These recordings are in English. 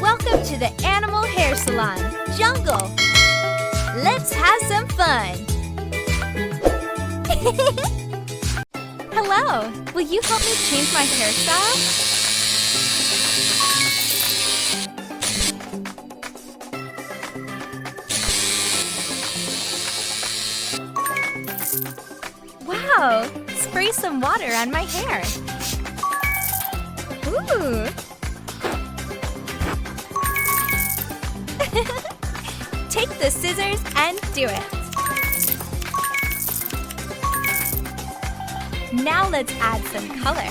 Welcome to the Animal Hair Salon, Jungle. Let's have some fun. Hello, will you help me change my hairstyle? Wow, spray some water on my hair. Ooh. Take the scissors and do it. Now let's add some color.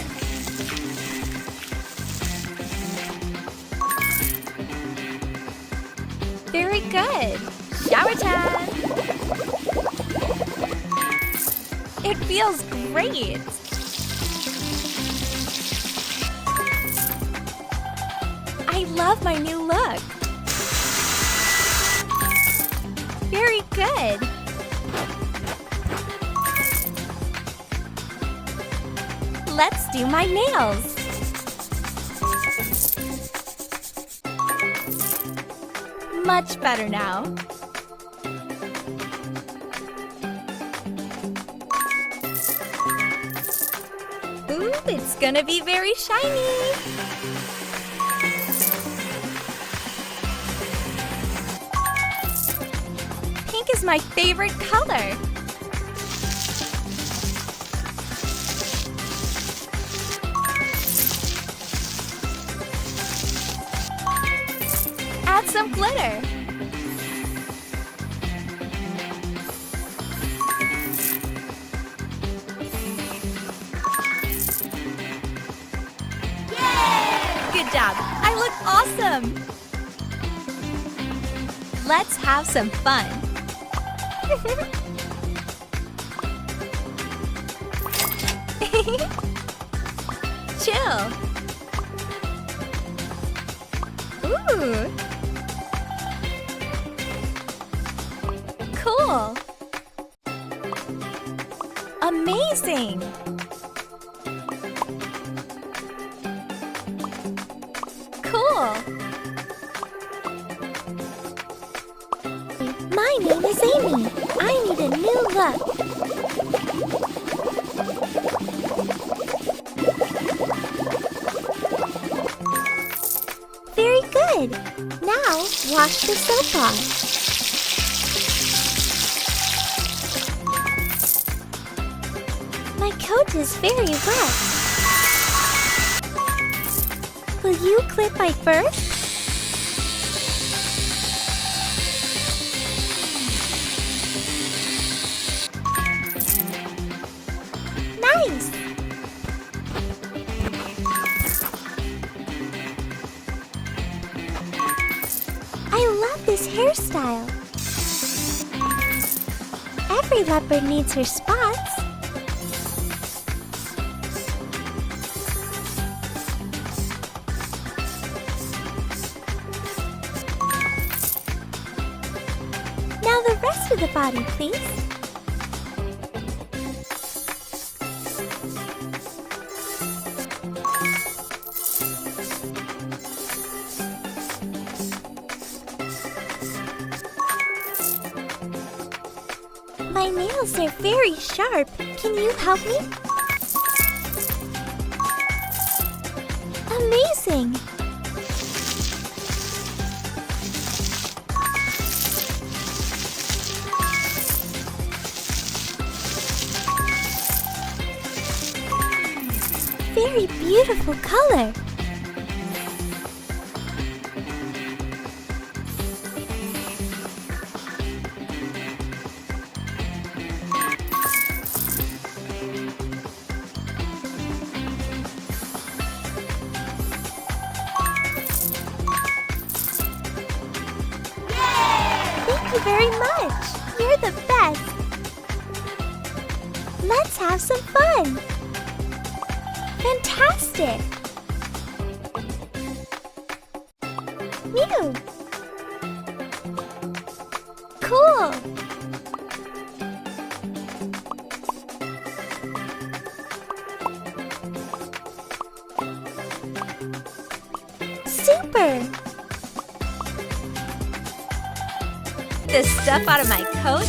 Very good. Shower time. It feels great. I love my new look. Very good. Let's do my nails. Much better now. Ooh, it's gonna be very shiny. Pink is my favorite color. Add some glitter. Yay! Good job. I look awesome. Let's have some fun. Chill. Ooh. Cool. Amazing. Cool. My name is Amy. I need a new look. Very good. Now, wash the soap off. My coat is very wet. Will you clip my fur? Nice! I love this hairstyle. Every leopard needs her spots. Now the rest of the body, please. My nails are very sharp. Can you help me? Amazing! Very beautiful color. Thank you very much. You're the best. Let's have some fun. Fantastic. Mew. Cool. Super. this stuff out of my coat.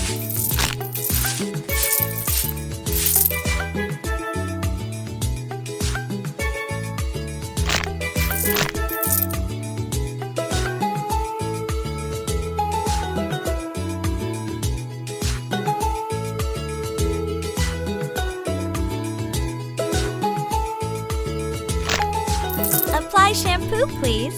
Apply shampoo, please.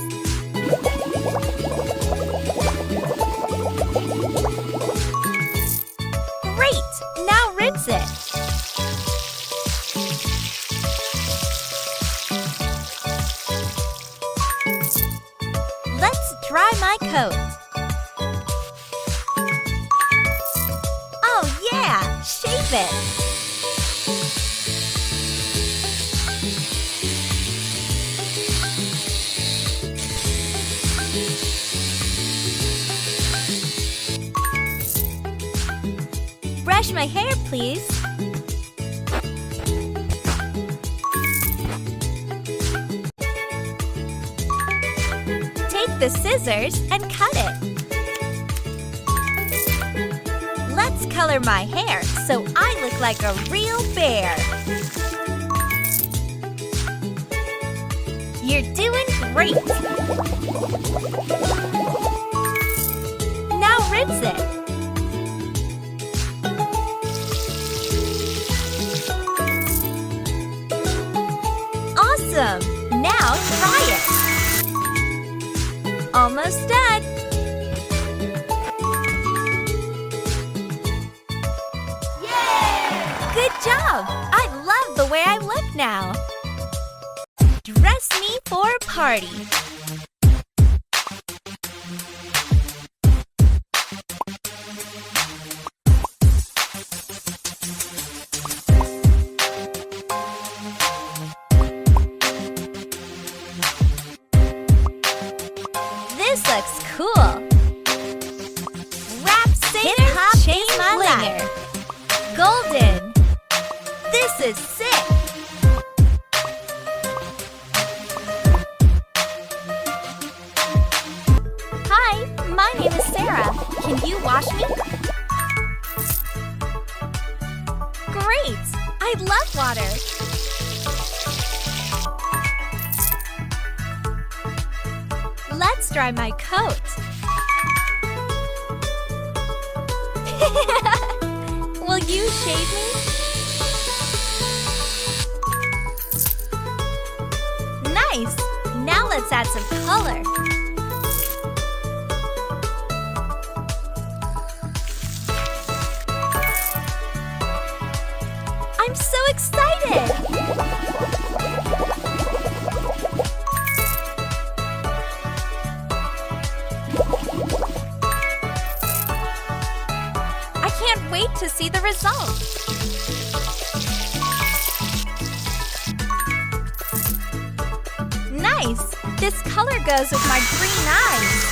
Great! Now rinse it. Let's dry my coat. Oh yeah! Shape it! Brush my hair, please. Take the scissors and cut it. Let's color my hair so I look like a real bear. You're doing great! Now rinse it. Now try it. Almost done. Yay! Good job! I love the way I look now. Dress me for a party. This looks cool. Wrap hip-hop chain blinger. Golden. This is sick. Hi, my name is Sarah. Can you wash me? Great! I love water. Let's dry my coat. Will you shave me? Nice! Now let's add some color. I'm so excited! I can't wait to see the result. Nice! This color goes with my green eyes.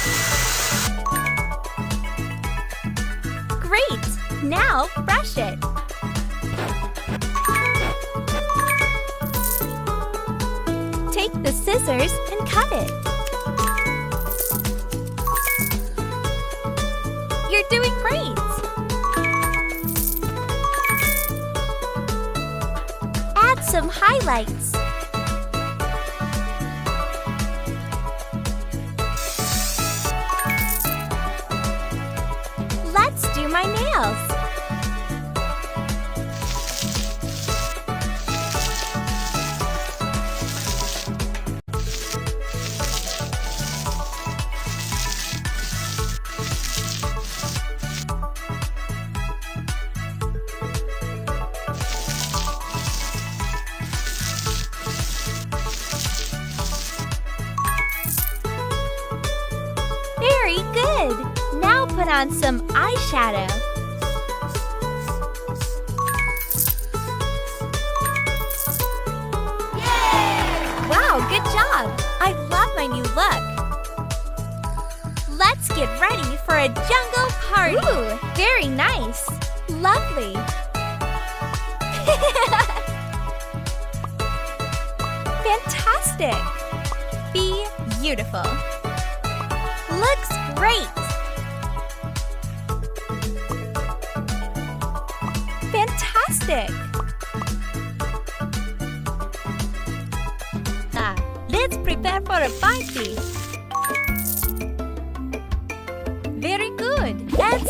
Great! Now brush it. Take the scissors and cut it. You're doing great! Add some highlights. Let's do my nails. Very good! Now put on some eyeshadow. Yay! Wow, good job! I love my new look. Let's get ready for a jungle party. Ooh, very nice. Lovely. Fantastic. Be beautiful. Looks great!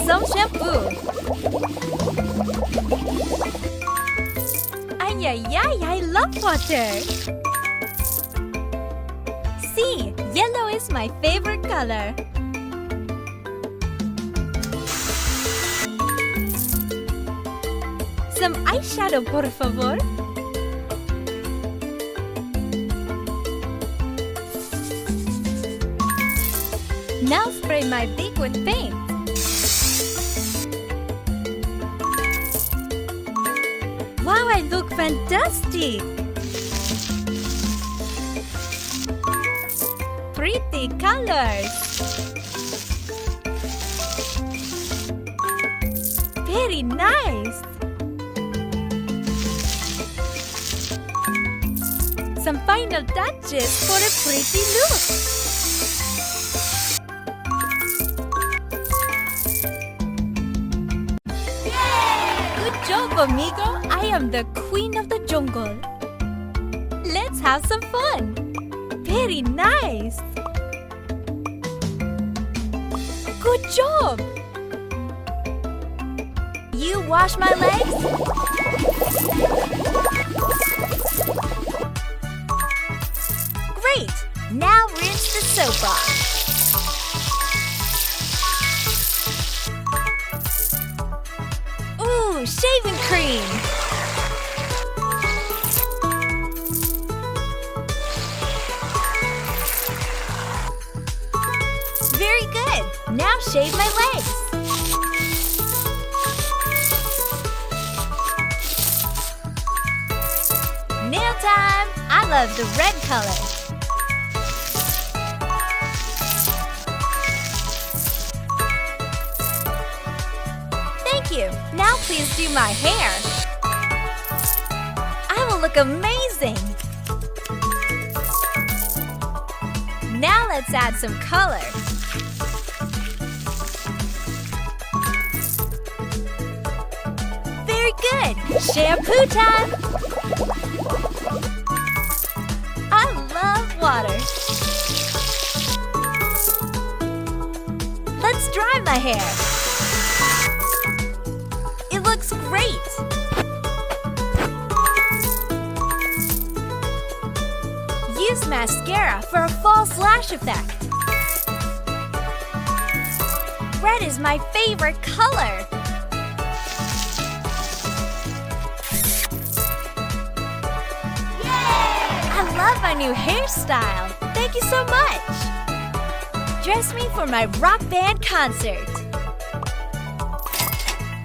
some shampoo. Ay, ay, ay, I love water. See, yellow is my favorite color. Some eyeshadow, por favor. Now spray my beak with paint. Wow, I look fantastic! Pretty colors! Very nice! Some final touches for a pretty look! Good job, amigo! I am the queen of the jungle. Let's have some fun! Very nice! Good job! You wash my legs? Great! Now rinse the soap off. Ooh, shaving cream! Very good! Now shave my legs. Nail time! I love the red color. Thank you. Now please do my hair. I will look amazing. Now let's add some color. Very good. Shampoo time. I love water. Let's dry my hair. It looks great. Use mascara for a false lash effect. Red is my favorite color. I love my new hairstyle. Thank you so much. Dress me for my rock band concert.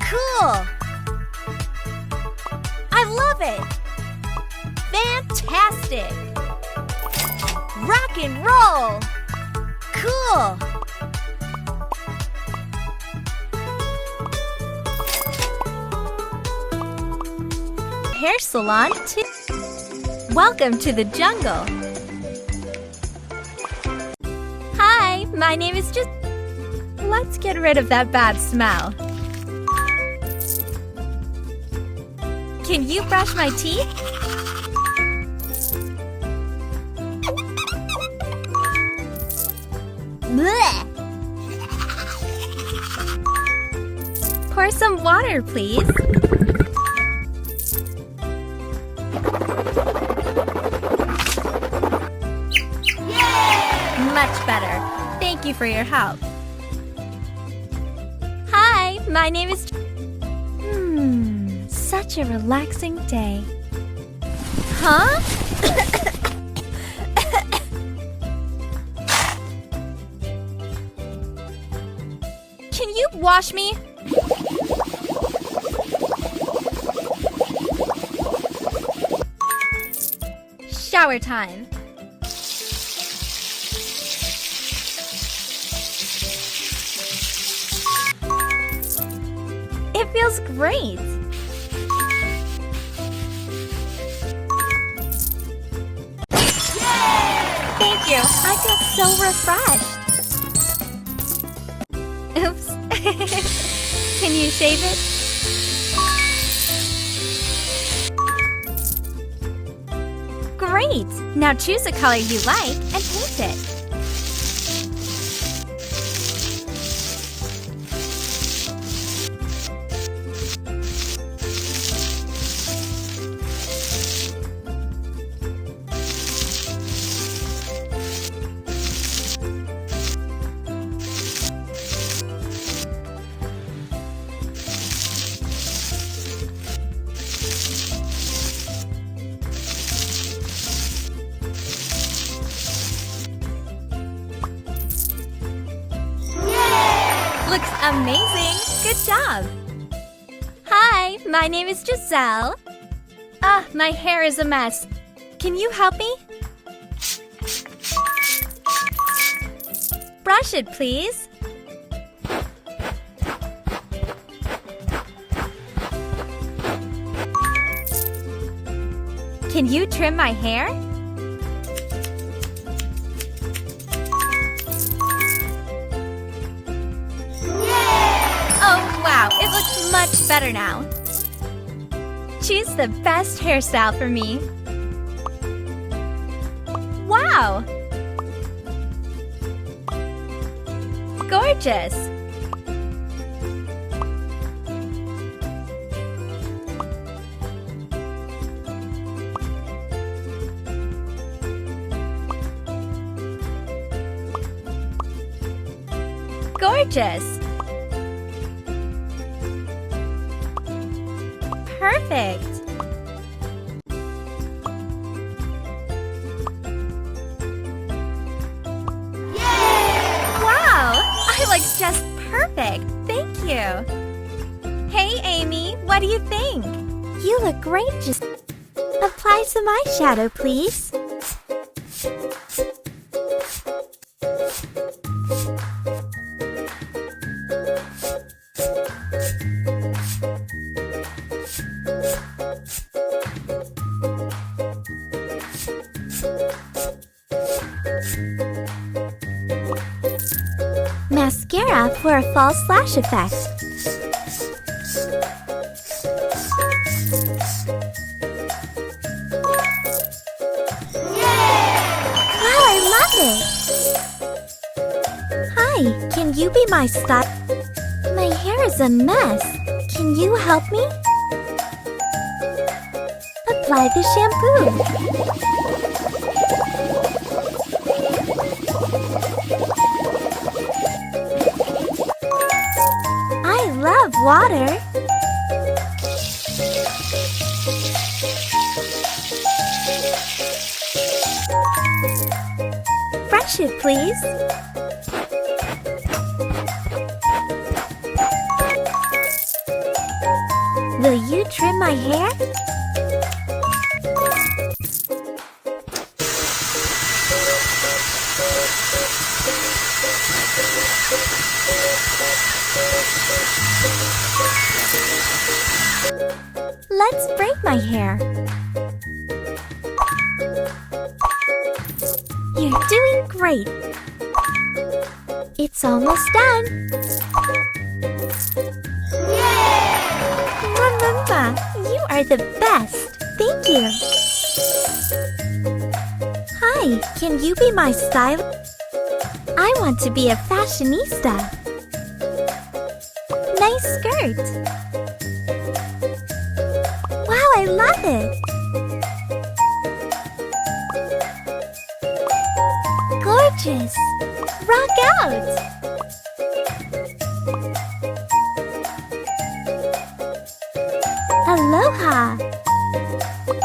Cool. I love it. Fantastic. Rock and roll. Cool. Hair salon too. Welcome to the jungle. Hi, my name is just... Let's get rid of that bad smell. Can you brush my teeth? Blech. Pour some water, please. Much better. Thank you for your help. Hi, my name is... Such a relaxing day. Huh? Can you wash me? Shower time. It feels great. Thank you. I feel so refreshed. Oops. Can you shave it? Great. Now choose a color you like and paint it. Looks amazing! Good job! Hi, my name is Giselle. My hair is a mess. Can you help me? Brush it, please. Can you trim my hair? Oh, wow, it looks much better now. Choose the best hairstyle for me. Wow! Gorgeous! Gorgeous! Perfect! Looks just perfect. Thank you. Hey, Amy, what do you think? You look great. Just apply some eyeshadow, please. Mascara for a false lash effect. Wow, I love it! Hi, can you be my style? My hair is a mess. Can you help me? Apply the shampoo. I love water. Brush it, please. Will you trim my hair? Let's braid my hair. You're doing great. It's almost done. Remember, you are the best. Thank you. Hi, can you be my stylist? I want to be a fashionista. Nice skirt. Wow, I love it. Gorgeous. Rock out. Aloha.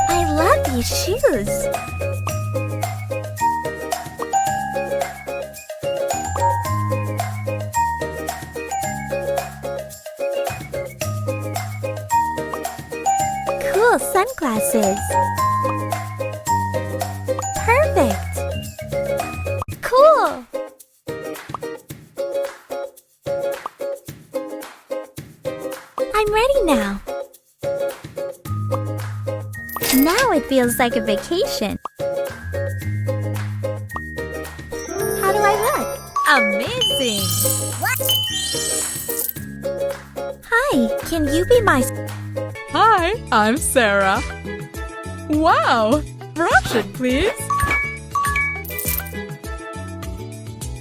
I love these shoes. Cool sunglasses. Perfect. Cool. I'm ready now. Now it feels like a vacation. How do I look? Amazing! Hi, can you be my... Hi, I'm Sarah. Wow! Brush it, please.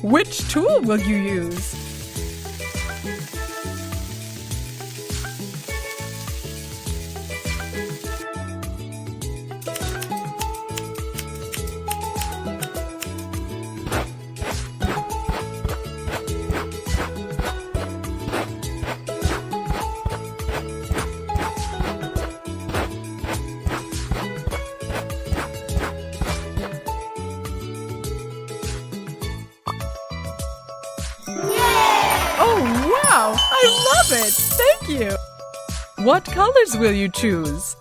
Which tool will you use? Yay! Wow! I love it! Thank you! What colors will you choose?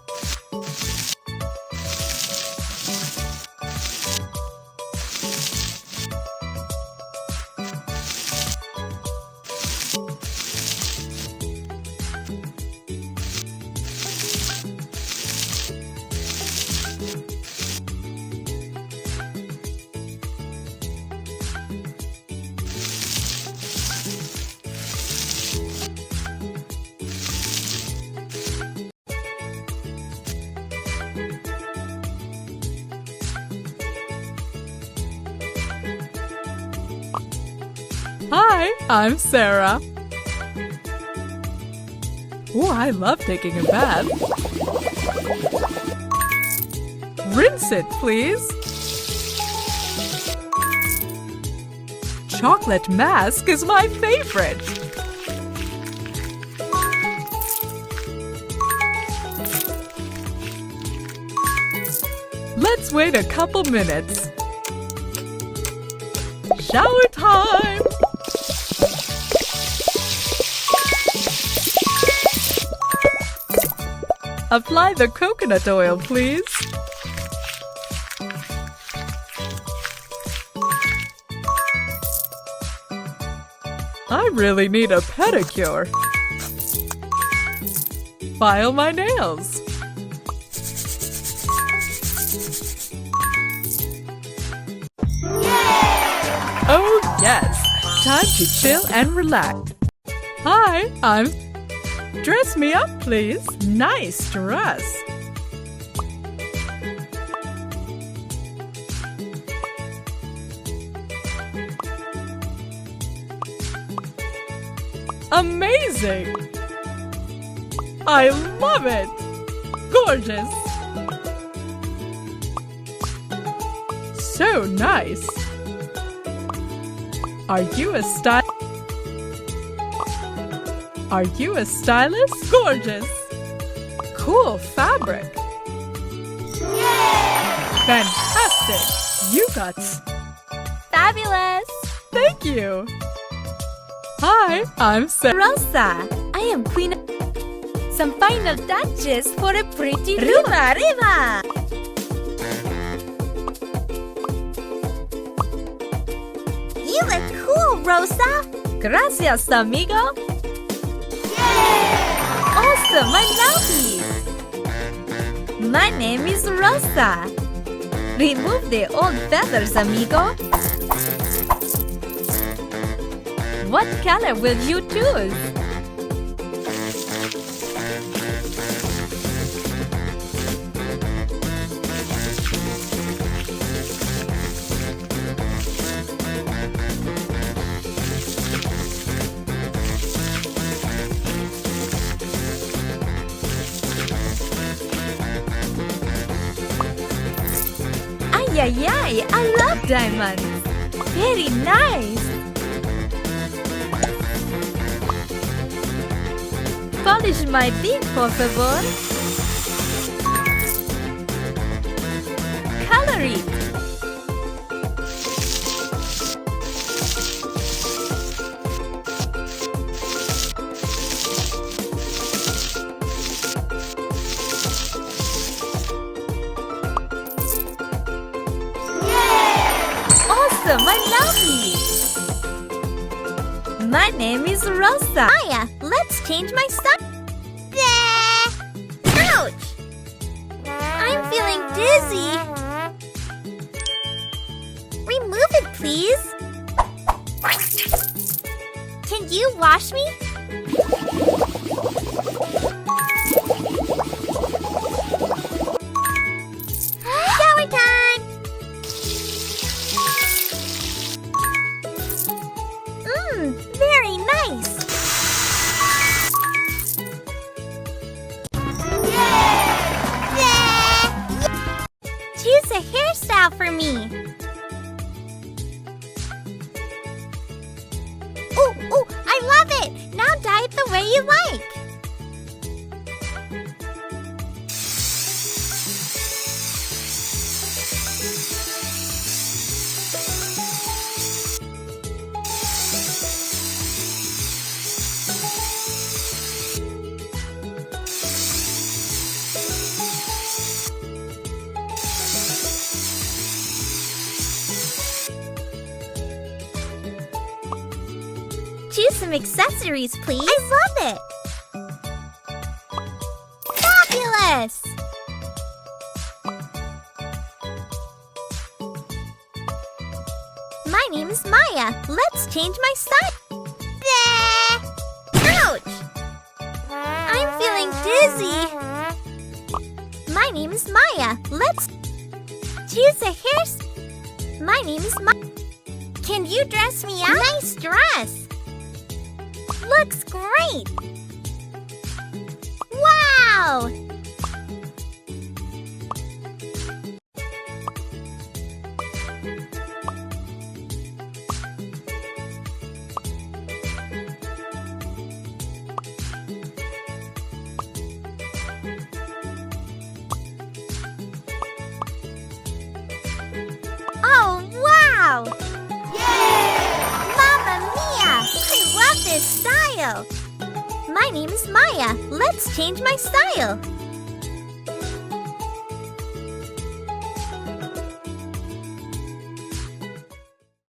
Hi, I'm Sarah. Oh, I love taking a bath. Rinse it, please. Chocolate mask is my favorite. Let's wait a couple minutes. Shower time! Apply the coconut oil, please. I really need a pedicure. File my nails. Oh yes, time to chill and relax. Hi, I'm... Dress me up, please. Nice dress. Amazing! I love it! Gorgeous! So nice! Are you a stylist? Gorgeous! Cool fabric! Fantastic! You got... Fabulous! Thank you! Hi, I'm Sarah. Rosa, I am Queen. Some final touches for a pretty look. Arriba! You look cool, Rosa. Gracias, amigo. Awesome, I love it. My name is Rosa. Remove the old feathers, amigo. What color will you choose? Ay, ay, ay, I love diamonds. Very nice. Polish my bead, por favor. Color it. Awesome, I love it. My name is Rosa. Maya, let's change my style. Ouch! I'm feeling dizzy. Remove it, please. Can you wash me? Shower time! Very nice. Choose a hairstyle for me. Ooh, I love it. Now dye it the way you like. choose some accessories, please? I love it! Fabulous! My name is Maya. Let's change my style. Ouch! I'm feeling dizzy. My name is Maya. Let's choose a hairstyle. My name is Maya. Can you dress me up? Nice dress. Looks great! Wow! Oh, wow! Mamma mia! I love this style! My name is Maya. Let's change my style.